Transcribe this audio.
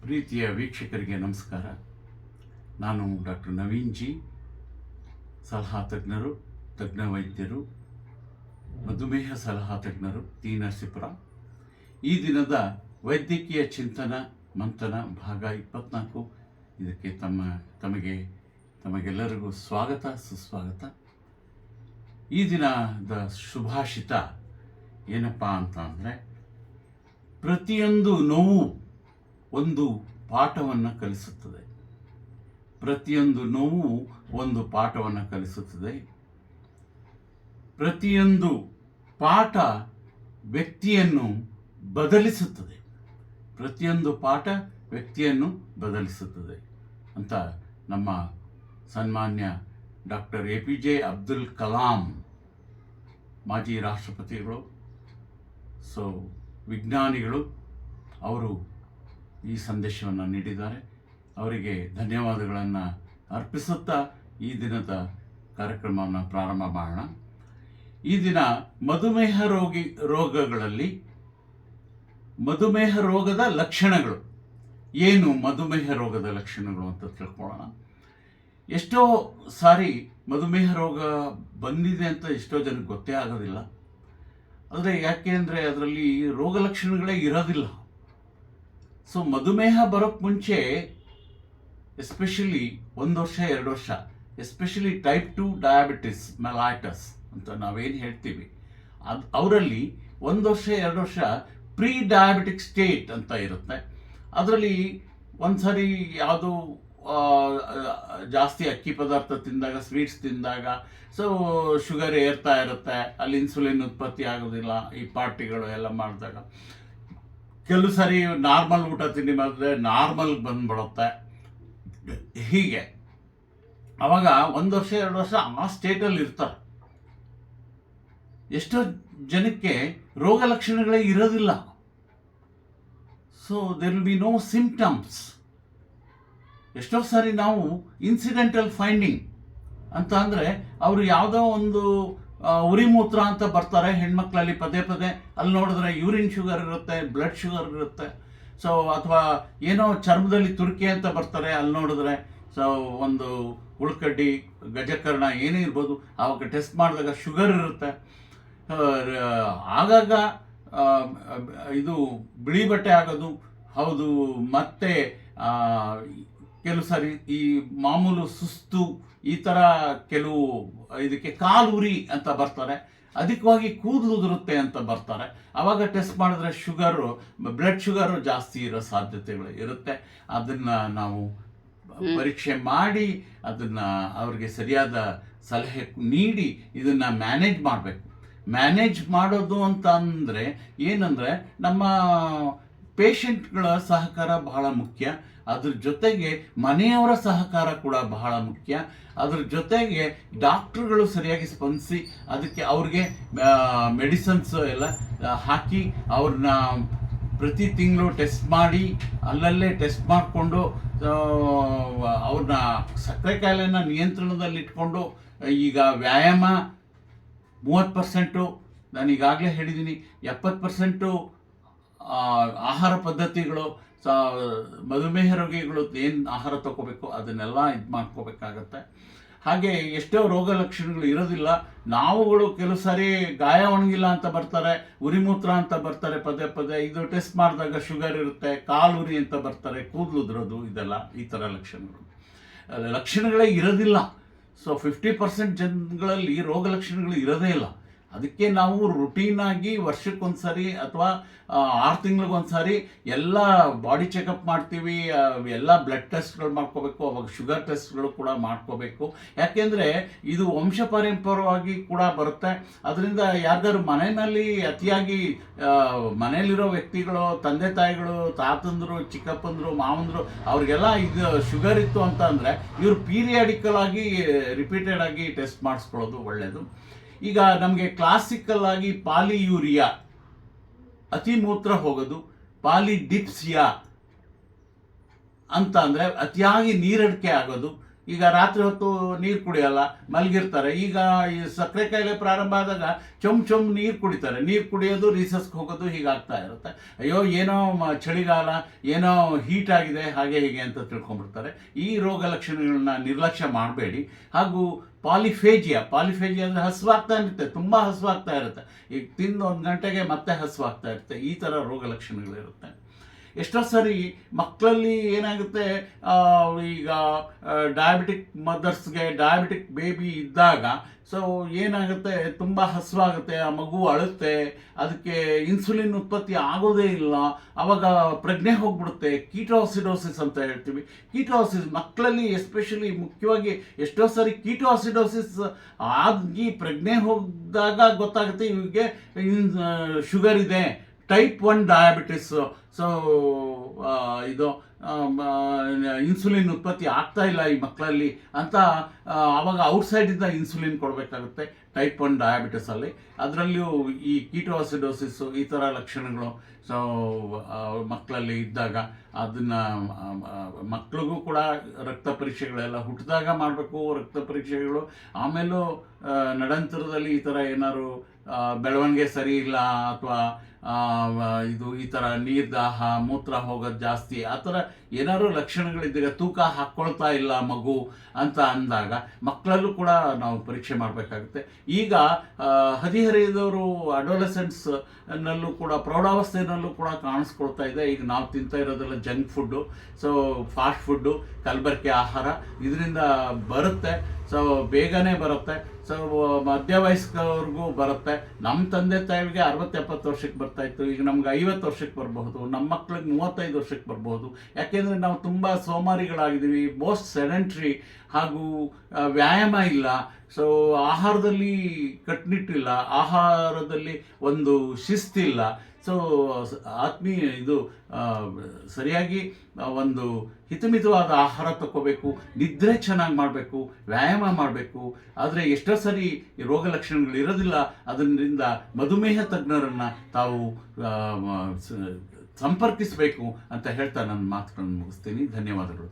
ಪ್ರೀತಿಯ ವೀಕ್ಷಕರಿಗೆ ನಮಸ್ಕಾರ. ನಾನು ಡಾಕ್ಟರ್ ನವೀನ್ ಜಿ, ಸಲಹಾ ತಜ್ಞರು, ತಜ್ಞ ವೈದ್ಯರು, ಮಧುಮೇಹ ಸಲಹಾ ತಜ್ಞರು, ಟಿ ನರಸೀಪುರ. ಈ ದಿನದ ವೈದ್ಯಕೀಯ ಚಿಂತನ ಮಂಥನ ಭಾಗ 24. ಇದಕ್ಕೆ ತಮಗೆಲ್ಲರಿಗೂ ಸ್ವಾಗತ, ಸುಸ್ವಾಗತ. ಈ ದಿನದ ಶುಭಾಷಿತ ಏನಪ್ಪ ಅಂತ ಅಂದರೆ, ಪ್ರತಿಯೊಂದು ನೋವು ಒಂದು ಪಾಠವನ್ನು ಕಲಿಸುತ್ತದೆ. ಪ್ರತಿಯೊಂದು ನೋವು ಒಂದು ಪಾಠವನ್ನು ಕಲಿಸುತ್ತದೆ. ಪ್ರತಿಯೊಂದು ಪಾಠ ವ್ಯಕ್ತಿಯನ್ನು ಬದಲಿಸುತ್ತದೆ. ಪ್ರತಿಯೊಂದು ಪಾಠ ವ್ಯಕ್ತಿಯನ್ನು ಬದಲಿಸುತ್ತದೆ ಅಂತ ನಮ್ಮ ಸನ್ಮಾನ್ಯ ಡಾಕ್ಟರ್ APJ ಅಬ್ದುಲ್ ಕಲಾಂ, ಮಾಜಿ ರಾಷ್ಟ್ರಪತಿಗಳು, ವಿಜ್ಞಾನಿಗಳು, ಅವರು ಈ ಸಂದೇಶವನ್ನು ನೀಡಿದ್ದಾರೆ. ಅವರಿಗೆ ಧನ್ಯವಾದಗಳನ್ನು ಅರ್ಪಿಸುತ್ತಾ ಈ ದಿನದ ಕಾರ್ಯಕ್ರಮವನ್ನು ಪ್ರಾರಂಭ ಮಾಡೋಣ. ಈ ದಿನ ಮಧುಮೇಹ ರೋಗಗಳಲ್ಲಿ ಮಧುಮೇಹ ರೋಗದ ಲಕ್ಷಣಗಳು ಏನು, ಮಧುಮೇಹ ರೋಗದ ಲಕ್ಷಣಗಳು ಅಂತ ತಿಳ್ಕೊಳ್ಳೋಣ. ಎಷ್ಟೋ ಸಾರಿ ಮಧುಮೇಹ ರೋಗ ಬಂದಿದೆ ಅಂತ ಎಷ್ಟೋ ಜನಕ್ಕೆ ಗೊತ್ತೇ ಆಗೋದಿಲ್ಲ. ಆದರೆ ಯಾಕೆ ಅಂದರೆ ಅದರಲ್ಲಿ ರೋಗ ಲಕ್ಷಣಗಳೇ ಇರೋದಿಲ್ಲ. ಮಧುಮೇಹ ಬರೋಕ್ಕೆ ಮುಂಚೆ ಎಸ್ಪೆಷಲಿ 1 ವರ್ಷ 2 ವರ್ಷ, ಎಸ್ಪೆಷಲಿ ಟೈಪ್ 2 ಡಯಾಬಿಟಿಸ್ ಮೆಲೈಟಸ್ ಅಂತ ನಾವೇನು ಹೇಳ್ತೀವಿ, ಅವರಲ್ಲಿ 1 ವರ್ಷ 2 ವರ್ಷ ಪ್ರೀ ಡಯಾಬಿಟಿಕ್ ಸ್ಟೇಟ್ ಅಂತ ಇರುತ್ತೆ. ಅದರಲ್ಲಿ ಒಂದು ಸಾರಿ ಯಾವುದು ಜಾಸ್ತಿ ಅಕ್ಕಿ ಪದಾರ್ಥ ತಿಂದಾಗ, ಸ್ವೀಟ್ಸ್ ತಿಂದಾಗ ಶುಗರ್ ಏರ್ತಾ ಇರುತ್ತೆ, ಅಲ್ಲಿ ಇನ್ಸುಲಿನ್ ಉತ್ಪತ್ತಿ ಆಗೋದಿಲ್ಲ. ಈ ಪಾರ್ಟಿಗಳು ಎಲ್ಲ ಮಾಡಿದಾಗ ಕೆಲವು ಸಾರಿ ನಾರ್ಮಲ್ ಊಟ ತಿಂಡಿ ಮಾಡಿದ್ರೆ ನಾರ್ಮಲ್ಗೆ ಬಂದ್ಬಿಡುತ್ತೆ. ಹೀಗೆ ಅವಾಗ 1 ವರ್ಷ 2 ವರ್ಷ ಆ ಸ್ಟೇಟಲ್ಲಿ ಇರ್ತಾರೆ. ಎಷ್ಟೋ ಜನಕ್ಕೆ ರೋಗ ಲಕ್ಷಣಗಳೇ ಇರೋದಿಲ್ಲ. There will be no symptoms. ಎಷ್ಟೋ ಸಾರಿ ನಾವು ಇನ್ಸಿಡೆಂಟಲ್ ಫೈಂಡಿಂಗ್ ಅಂತ ಅಂದರೆ, ಅವರು ಯಾವುದೋ ಒಂದು ಉರಿಮೂತ್ರ ಅಂತ ಬರ್ತಾರೆ ಹೆಣ್ಮಕ್ಳಲ್ಲಿ ಪದೇ ಪದೇ, ಅಲ್ಲಿ ನೋಡಿದ್ರೆ ಯೂರಿನ್ ಶುಗರ್ ಇರುತ್ತೆ, ಬ್ಲಡ್ ಶುಗರ್ ಇರುತ್ತೆ. ಅಥವಾ ಏನೋ ಚರ್ಮದಲ್ಲಿ ತುರ್ಕೆ ಅಂತ ಬರ್ತಾರೆ, ಅಲ್ಲಿ ನೋಡಿದ್ರೆ ಒಂದು ಉಳ್ಕಡ್ಡಿ, ಗಜಕರ್ಣ ಏನೇ ಇರ್ಬೋದು, ಆವಾಗ ಟೆಸ್ಟ್ ಮಾಡಿದಾಗ ಶುಗರ್ ಇರುತ್ತೆ. ಆಗಾಗ ಇದು ಬಿಳಿ ಬಟ್ಟೆ ಆಗೋದು ಹೌದು. ಮತ್ತು ಕೆಲವು ಸಾರಿ ಈ ಮಾಮೂಲು ಸುಸ್ತು, ಈ ಥರ ಕೆಲವು ಇದಕ್ಕೆ ಕಾಲು ಉರಿ ಅಂತ ಬರ್ತಾರೆ. ಅಧಿಕವಾಗಿ ಕೂದಲು ಉದುರುತ್ತೆ ಅಂತ ಬರ್ತಾರೆ. ಆವಾಗ ಟೆಸ್ಟ್ ಮಾಡಿದ್ರೆ ಶುಗರು, ಬ್ಲಡ್ ಶುಗರು ಜಾಸ್ತಿ ಇರೋ ಸಾಧ್ಯತೆಗಳು ಇರುತ್ತೆ. ಅದನ್ನು ನಾವು ಪರೀಕ್ಷೆ ಮಾಡಿ ಅದನ್ನು ಅವ್ರಿಗೆ ಸರಿಯಾದ ಸಲಹೆ ನೀಡಿ ಇದನ್ನು ಮ್ಯಾನೇಜ್ ಮಾಡಬೇಕು. ಮ್ಯಾನೇಜ್ ಮಾಡೋದು ಅಂತ ಅಂದರೆ ಏನಂದರೆ, ನಮ್ಮ ಪೇಷಂಟ್ಗಳ ಸಹಕಾರ ಬಹಳ ಮುಖ್ಯ. ಅದ್ರ ಜೊತೆಗೆ ಮನೆಯವರ ಸಹಕಾರ ಕೂಡ ಬಹಳ ಮುಖ್ಯ. ಅದ್ರ ಜೊತೆಗೆ ಡಾಕ್ಟ್ರುಗಳು ಸರಿಯಾಗಿ ಸ್ಪಂದಿಸಿ ಅದಕ್ಕೆ ಅವ್ರಿಗೆ ಮೆಡಿಸನ್ಸ್ ಎಲ್ಲ ಹಾಕಿ ಅವ್ರನ್ನ ಪ್ರತಿ ತಿಂಗಳು ಟೆಸ್ಟ್ ಮಾಡಿ, ಅಲ್ಲಲ್ಲೇ ಟೆಸ್ಟ್ ಮಾಡಿಕೊಂಡು ಅವ್ರನ್ನ ಸಕ್ಕರೆ ಕಾಯಿಲೆನ ನಿಯಂತ್ರಣದಲ್ಲಿ ಇಟ್ಕೊಂಡು, ಈಗ ವ್ಯಾಯಾಮ 30%, ನಾನು ಈಗಾಗಲೇ ಹೇಳಿದ್ದೀನಿ, 70% ಆಹಾರ ಪದ್ಧತಿಗಳು, ಮಧುಮೇಹ ರೋಗಿಗಳು ಏನು ಆಹಾರ ತಗೋಬೇಕು ಅದನ್ನೆಲ್ಲ ಇದು ಮಾಡ್ಕೋಬೇಕಾಗತ್ತೆ. ಹಾಗೆ ಎಷ್ಟೋ ರೋಗ ಲಕ್ಷಣಗಳು ಇರೋದಿಲ್ಲ. ನಾವುಗಳು ಕೆಲವು ಸಾರಿ ಗಾಯ ಒಣಗಿಲ್ಲ ಅಂತ ಬರ್ತಾರೆ, ಉರಿಮೂತ್ರ ಅಂತ ಬರ್ತಾರೆ ಪದೇ ಪದೇ. ಇದು ಟೆಸ್ಟ್ ಮಾಡಿದಾಗ ಶುಗರ್ ಇರುತ್ತೆ, ಕಾಲು ಉರಿ ಅಂತ ಬರ್ತಾರೆ, ಕೂದಲು ಉದುರೋದು, ಇದೆಲ್ಲ ಈ ಥರ ಲಕ್ಷಣಗಳೇ ಇರೋದಿಲ್ಲ. 50% ಜನಗಳಲ್ಲಿ ರೋಗ ಲಕ್ಷಣಗಳು ಇರೋದೇ ಇಲ್ಲ. ಅದಕ್ಕೆ ನಾವು ರುಟೀನಾಗಿ ವರ್ಷಕ್ಕೊಂದ್ಸರಿ ಅಥವಾ 6 ತಿಂಗಳಿಗೊಂದ್ಸರಿ ಎಲ್ಲ ಬಾಡಿ ಚೆಕಪ್ ಮಾಡ್ತೀವಿ. ಎಲ್ಲ ಬ್ಲಡ್ ಟೆಸ್ಟ್ಗಳು ಮಾಡ್ಕೋಬೇಕು, ಅವಾಗ ಶುಗರ್ ಟೆಸ್ಟ್ಗಳು ಕೂಡ ಮಾಡ್ಕೋಬೇಕು. ಯಾಕೆಂದರೆ ಇದು ವಂಶಪಾರಂಪರ್ಯವಾಗಿ ಕೂಡ ಬರುತ್ತೆ. ಅದರಿಂದ ಯಾರಿಗಾರು ಮನೆಯಲ್ಲಿ ಅತಿಯಾಗಿ ಮನೆಯಲ್ಲಿರೋ ವ್ಯಕ್ತಿಗಳು, ತಂದೆ ತಾಯಿಗಳು, ತಾತಂದರು, ಚಿಕ್ಕಪ್ಪಂದರು, ಮಾವಂದರು, ಅವ್ರಿಗೆಲ್ಲ ಇದು ಶುಗರ್ ಇತ್ತು ಅಂತ ಅಂದರೆ ಇವರು ಪೀರಿಯಾಡಿಕಲ್ ಆಗಿ ರಿಪೀಟೆಡ್ ಆಗಿ ಟೆಸ್ಟ್ ಮಾಡಿಸ್ಕೊಳ್ಳೋದು ಒಳ್ಳೆಯದು. ಈಗ ನಮಗೆ ಕ್ಲಾಸಿಕಲ್ ಆಗಿ ಪಾಲಿಯೂರಿಯಾ, ಅತಿ ಮೂತ್ರ ಹೋಗೋದು, ಪಾಲಿಡಿಪ್ಸಿಯಾ ಅಂತ ಅಂದರೆ ಅತಿಯಾಗಿ ನೀರಡಿಕೆ ಆಗೋದು, ಈಗ ರಾತ್ರಿ ಹೊತ್ತು ನೀರು ಕುಡಿಯಲ್ಲ, ಮಲಗಿರ್ತಾರೆ. ಈಗ ಈ ಸಕ್ಕರೆ ಕಾಯಿಲೆ ಪ್ರಾರಂಭ ಆದಾಗ ಚೊಮ್ ನೀರು ಕುಡಿತಾರೆ, ನೀರು ಕುಡಿಯೋದು, ರೀಸಸ್ಗೆ ಹೋಗೋದು, ಹೀಗಾಗ್ತಾ ಇರುತ್ತೆ. ಅಯ್ಯೋ ಏನೋ ಚಳಿಗಾಲ, ಏನೋ ಹೀಟ್ ಆಗಿದೆ, ಹಾಗೆ ಹೀಗೆ ಅಂತ ತಿಳ್ಕೊಂಡ್ಬಿಡ್ತಾರೆ. ಈ ರೋಗ ಲಕ್ಷಣಗಳನ್ನ ನಿರ್ಲಕ್ಷ್ಯ ಮಾಡಬೇಡಿ. ಹಾಗೂ ಪಾಲಿಫೇಜಿಯಾ ಅಂದರೆ ಹಸುವಾಗ್ತಾ ಇರುತ್ತೆ, ತುಂಬ ಹಸುವಾಗ್ತಾ ಇರುತ್ತೆ, ಈಗ ತಿಂದು 1 ಗಂಟೆಗೆ ಮತ್ತೆ ಹಸುವಾಗ್ತಾ ಇರುತ್ತೆ. ಈ ಥರ ರೋಗ ಲಕ್ಷಣಗಳಿರುತ್ತೆ. ಎಷ್ಟೋ ಸರಿ ಮಕ್ಕಳಲ್ಲಿ ಏನಾಗುತ್ತೆ, ಈಗ ಡಯಾಬಿಟಿಕ್ ಮದರ್ಸ್ಗೆ, ಡಯಾಬಿಟಿಕ್ ಬೇಬಿ ಇದ್ದಾಗ ಸೊ ಏನಾಗುತ್ತೆ, ತುಂಬ ಹಸುವಾಗುತ್ತೆ, ಆ ಮಗು ಅಳುತ್ತೆ, ಅದಕ್ಕೆ ಇನ್ಸುಲಿನ್ ಉತ್ಪತ್ತಿ ಆಗೋದೇ ಇಲ್ಲ, ಆವಾಗ ಪ್ರಜ್ಞೆ ಹೋಗ್ಬಿಡುತ್ತೆ. ಕೀಟೋಸಿಡೋಸಿಸ್ ಅಂತ ಹೇಳ್ತೀವಿ. ಕೀಟೋಸಿಸ್ ಮಕ್ಕಳಲ್ಲಿ ಎಸ್ಪೆಷಲಿ ಮುಖ್ಯವಾಗಿ ಎಷ್ಟೋ ಸರಿ ಕೀಟೋಸಿಡೋಸಿಸ್ ಆಗಿ ಪ್ರಜ್ಞೆ ಹೋಗಿದಾಗ ಗೊತ್ತಾಗುತ್ತೆ ಇವರಿಗೆ ಶುಗರ್ ಇದೆ, ಟೈಪ್ 1 ಡಯಾಬಿಟಿಸ್. ಸೊ ಇದು ಇನ್ಸುಲಿನ್ ಉತ್ಪತ್ತಿ ಆಗ್ತಾ ಇಲ್ಲ ಈ ಮಕ್ಕಳಲ್ಲಿ ಅಂತ ಆವಾಗ ಔಟ್ಸೈಡಿಂದ ಇನ್ಸುಲಿನ್ ಕೊಡಬೇಕಾಗುತ್ತೆ ಟೈಪ್ 1 ಡಯಾಬಿಟಿಸಲ್ಲಿ. ಅದರಲ್ಲಿಯೂ ಈ ಕೀಟೋಸಿಡೋಸಿಸ್ಸು ಈ ಥರ ಲಕ್ಷಣಗಳು ಸೊ ಮಕ್ಕಳಲ್ಲಿ ಇದ್ದಾಗ ಅದನ್ನು ಮಕ್ಕಳಿಗೂ ಕೂಡ ರಕ್ತ ಪರೀಕ್ಷೆಗಳೆಲ್ಲ ಹುಟ್ಟಿದಾಗ ಮಾಡಬೇಕು, ರಕ್ತ ಪರೀಕ್ಷೆಗಳು. ಆಮೇಲೂ ನಡಂತರದಲ್ಲಿ ಈ ಥರ ಏನಾದ್ರು ಬೆಳವಣಿಗೆ ಸರಿ ಇಲ್ಲ ಅಥವಾ ಇದು ಈ ಥರ ನೀರು ದಾಹ, ಮೂತ್ರ ಹೋಗೋದು ಜಾಸ್ತಿ, ಆ ಥರ ಏನಾದ್ರು ಲಕ್ಷಣಗಳಿದ್ದಾಗ, ತೂಕ ಹಾಕ್ಕೊಳ್ತಾ ಇಲ್ಲ ಮಗು ಅಂತ ಅಂದಾಗ ಮಕ್ಕಳಲ್ಲೂ ಕೂಡ ನಾವು ಪರೀಕ್ಷೆ ಮಾಡಬೇಕಾಗುತ್ತೆ. ಈಗ ಹದಿಹರೆಯದವರು ಅಡೋಲೆಸೆಂಟ್ಸ್ನಲ್ಲೂ ಕೂಡ, ಪ್ರೌಢಾವಸ್ಥೆಯಲ್ಲೂ ಕೂಡ ಕಾಣಿಸ್ಕೊಳ್ತಾ ಇದೆ. ಈಗ ನಾವು ತಿಂತಾ ಇರೋದೆಲ್ಲ junk food, so fast food, ಕಲಬೆರಕೆ ಆಹಾರ, ಇದರಿಂದ ಬರುತ್ತೆ. ಸೊ ಬೇಗನೆ ಬರುತ್ತೆ. ಸೊ ಮಧ್ಯವಯಸ್ಕವ್ರಿಗೂ ಬರುತ್ತೆ. ನಮ್ಮ ತಂದೆ ತಾಯಿಗೆ 60-70 ವರ್ಷಕ್ಕೆ ಬರ್ತಾಯಿತ್ತು, ಈಗ ನಮ್ಗೆ 50 ವರ್ಷಕ್ಕೆ ಬರಬಹುದು, ನಮ್ಮ ಮಕ್ಳಿಗೆ 35 ವರ್ಷಕ್ಕೆ ಬರ್ಬೋದು. ಯಾಕೆಂದರೆ ನಾವು ತುಂಬ ಸೋಮಾರಿಗಳಾಗಿದ್ದೀವಿ, ಮೋಸ್ಟ್ ಸೆಡೆಂಟ್ರಿ, ಹಾಗೂ ವ್ಯಾಯಾಮ ಇಲ್ಲ. ಸೊ ಆಹಾರದಲ್ಲಿ ಕಟ್ಟುನಿಟ್ಟಿಲ್ಲ, ಆಹಾರದಲ್ಲಿ ಒಂದು ಶಿಸ್ತಿಲ್ಲ. ಸೊ ಇದು ಸರಿಯಾಗಿ ಒಂದು ಹಿತಮಿತವಾದ ಆಹಾರ ತಗೋಬೇಕು, ನಿದ್ರೆ ಚೆನ್ನಾಗಿ ಮಾಡಬೇಕು, ವ್ಯಾಯಾಮ ಮಾಡಬೇಕು. ಆದರೆ ಎಷ್ಟೋ ಸರಿ ಈ ರೋಗ ಲಕ್ಷಣಗಳು ಇರೋದಿಲ್ಲ. ಅದರಿಂದ ಮಧುಮೇಹ ತಜ್ಞರನ್ನು ತಾವು ಸಂಪರ್ಕಿಸಬೇಕು ಅಂತ ಹೇಳ್ತಾ ನನ್ನ ಮಾತುಗಳನ್ನು ಮುಗಿಸ್ತೀನಿ. ಧನ್ಯವಾದಗಳು.